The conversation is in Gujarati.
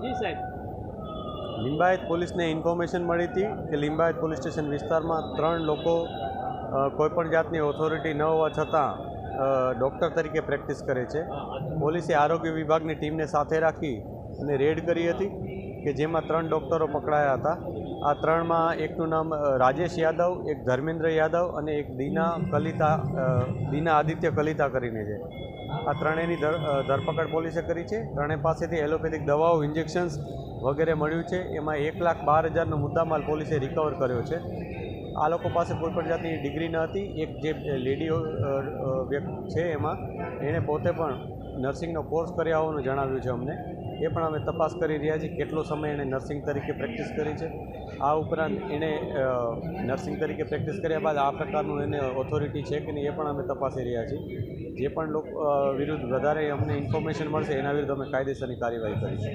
જી સાહેબ, લિંબાયત પોલીસને ઇન્ફોર્મેશન મળી હતી કે લિંબાયત પોલીસ સ્ટેશન વિસ્તારમાં 3 લોકો કોઈપણ જાતની ઓથોરિટી ન હોવા છતાં ડૉક્ટર તરીકે પ્રેક્ટિસ કરે છે. પોલીસે આરોગ્ય વિભાગની ટીમને સાથે રાખી અને રેડ કરી હતી કે જેમાં 3 ડૉક્ટરો પકડાયા હતા. આ 3માં એકનું નામ રાજેશ યાદવ, એક ધર્મેન્દ્ર યાદવ અને એક દીના આદિત્ય કલિતા કરીને છે. આ ત્રણેયની ધરપકડ પોલીસે કરી છે. ત્રણેય પાસેથી એલોપેથિક દવાઓ, ઇન્જેક્શન્સ વગેરે મળ્યું છે. એમાં 1,12,000નો મુદ્દામાલ પોલીસે રિકવર કર્યો છે. આ લોકો પાસે કોઈપણ જાતની ડિગ્રી ન હતી. એક જે લેડી વ્યક્તિ છે એમાં એણે પોતે પણ નર્સિંગનો કોર્સ કર્યા હોવાનું જણાવ્યું છે અમને. એ પણ અમે તપાસ કરી રહ્યા છીએ કેટલો સમય એણે નર્સિંગ તરીકે પ્રેક્ટિસ કરી છે. આ ઉપરાંત એણે નર્સિંગ તરીકે પ્રેક્ટિસ કર્યા બાદ આ પ્રકારનું એને ઓથોરિટી છે કે નહીં એ પણ અમે તપાસી રહ્યા છીએ. જે પણ લોકો વિરુદ્ધ વધારે અમને ઇન્ફોર્મેશન મળશે એના વિરુદ્ધ અમે કાયદેસરની કાર્યવાહી કરીશું.